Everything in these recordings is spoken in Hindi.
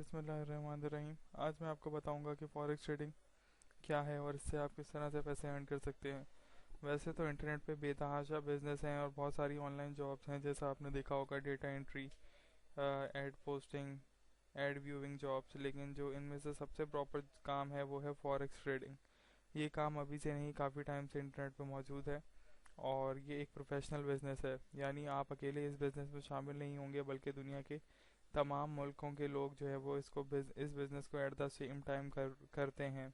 बिस्मिल्लाहिर्रहमानिर्रहीम। आज मैं आपको बताऊंगा कि फॉरेक्स ट्रेडिंग क्या है और इससे आप किस तरह से पैसे अर्न कर सकते हैं। वैसे तो इंटरनेट पे बेतहाशा बिजनेस हैं और बहुत सारी ऑनलाइन जॉब्स हैं, जैसा आपने देखा होगा data entry, ad posting, ad viewing jobs. लेकिन जो इनमें से सबसे प्रॉपर काम है वो है फॉरेक्स ट्रेडिंग। ये काम अभी से नहीं, काफ़ी टाइम से इंटरनेट पे मौजूद है और ये एक प्रोफेशनल बिजनेस है। यानी आप अकेले इस बिज़नेस में शामिल नहीं होंगे, बल्कि दुनिया के तमाम मुल्कों के लोग जो है वो इस बिज़नेस को एट द सेम टाइम करते हैं।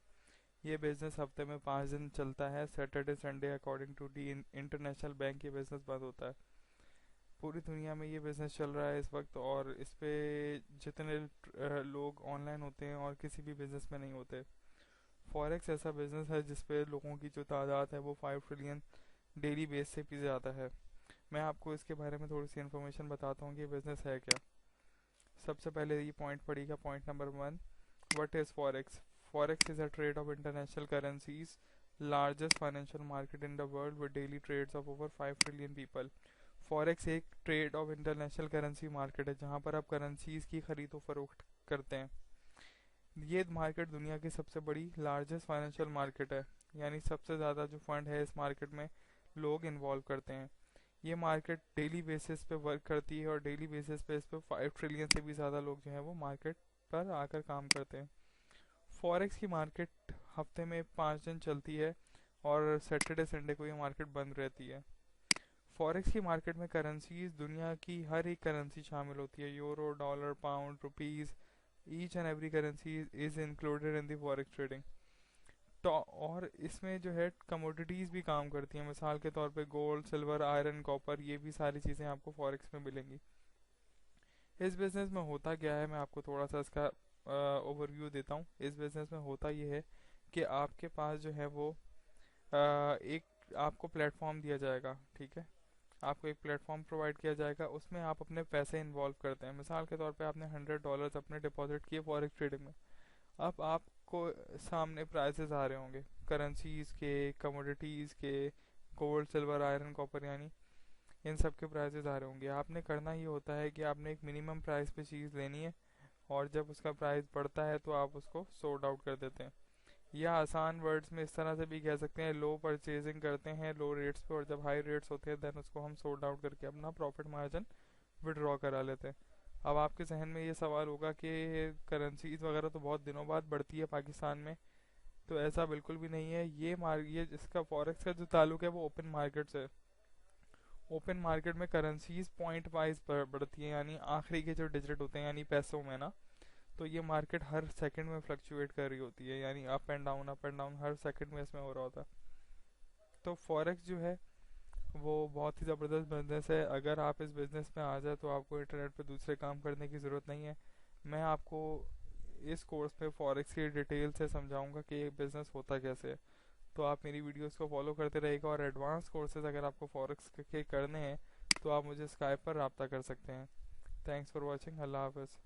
ये बिज़नेस हफ्ते में 5 दिन चलता है। Saturday Sunday according to the international bank ये बिज़नेस बंद होता है। पूरी दुनिया में ये बिज़नेस चल रहा है इस वक्त, और इस पे जितने लोग ऑनलाइन होते हैं और किसी भी बिज़नेस में नहीं होते। फॉरेक्स ऐसा बिज़नेस है जिस पे लोगों की जो तादाद है वो 5 ट्रिलियन डेली बेस से भी ज़्यादा है। मैं आपको इसके बारे में थोड़ी सी इन्फॉर्मेशन बताता हूँ कि बिज़नेस है क्या। सबसे पहले ये पॉइंट पड़ेगा, point number 1। What is forex? Forex is a trade of international currencies, largest financial market in the world with daily trades of over 5 trillion people. Forex एक trade of international currency market है जहाँ पर आप करेंसीज की खरीदो फरोख्त करते हैं। ये मार्केट दुनिया की सबसे बड़ी लार्जेस्ट फाइनेंशियल मार्केट है, यानी सबसे ज़्यादा जो फंड है इस मार्केट में लोग इन्वॉल्व करते हैं। ये मार्केट डेली बेसिस पे वर्क करती है और डेली बेसिस पे इस पे 5 ट्रिलियन से भी ज़्यादा लोग जो हैं वो मार्केट पर आकर काम करते हैं। फॉरेक्स की मार्केट हफ्ते में 5 दिन चलती है और सैटरडे संडे को ये मार्केट बंद रहती है। फॉरेक्स की मार्केट में करेंसीज, दुनिया की हर एक करेंसी शामिल होती है। Euro, dollar, pound, rupees, each and every currency is included in the forex trading. तो और इसमें जो है कमोडिटीज़ भी काम करती हैं। मिसाल के तौर पे गोल्ड, सिल्वर, आयरन, कॉपर, ये भी सारी चीज़ें आपको फॉरेक्स में मिलेंगी। इस बिज़नेस में होता क्या है, मैं आपको थोड़ा सा इसका ओवरव्यू देता हूँ। इस बिज़नेस में होता ये है कि आपके पास जो है वो एक आपको प्लेटफॉर्म दिया जाएगा, ठीक है। आपको एक प्लेटफॉर्म प्रोवाइड किया जाएगा, उसमें आप अपने पैसे इन्वॉल्व करते हैं। मिसाल के तौर पे आपने $100 अपने डिपॉजिट किए फॉरेक्स ट्रेडिंग में। अब आपको सामने प्राइसेस आ रहे होंगे करेंसीज के, कमोडिटीज़ के, गोल्ड, सिल्वर, आयरन, कॉपर, यानी इन सब के प्राइसेस आ रहे होंगे। आपने करना ये होता है कि आपने एक मिनिमम प्राइस पे चीज़ लेनी है, और जब उसका प्राइस बढ़ता है तो आप उसको सोल्ड आउट कर देते हैं। या आसान वर्ड्स में इस तरह से भी कह सकते हैं, लो परचेजिंग करते हैं लो रेट्स पे, और जब हाई रेट्स होते हैं देन उसको हम सोल्ड आउट करके अपना प्रॉफिट मार्जिन विड्रॉ करा लेते हैं। अब आपके जहन में ये सवाल होगा कि करेंसीज वगैरह तो बहुत दिनों बाद बढ़ती है पाकिस्तान में। तो ऐसा बिल्कुल भी नहीं है। ये इसका फॉरेक्स का जो ताल्लुक है वो ओपन मार्केट से। ओपन मार्केट में करेंसीज पॉइंट वाइज बढ़ती है, यानी आखिरी के जो डिजिट होते हैं यानी पैसों में ना। तो ये मार्केट हर सेकंड में फ्लक्चुएट कर रही होती है, यानी up and down her second में इसमें हो रहा होता है। तो फॉरेक्स जो है वो बहुत ही ज़बरदस्त बिजनेस है। अगर आप इस बिज़नेस में आ जाए तो आपको इंटरनेट पे दूसरे काम करने की ज़रूरत नहीं है। मैं आपको इस कोर्स में फॉरेक्स की डिटेल से समझाऊंगा कि ये बिज़नेस होता कैसे है। तो आप मेरी वीडियोस को फॉलो करते रहेगा, और एडवांस कोर्सेज अगर आपको फॉरेक्स के करने हैं तो आप मुझे स्काइप पर रब्ता कर सकते हैं। Thanks for watching. अल्लाह हाफ़िज़।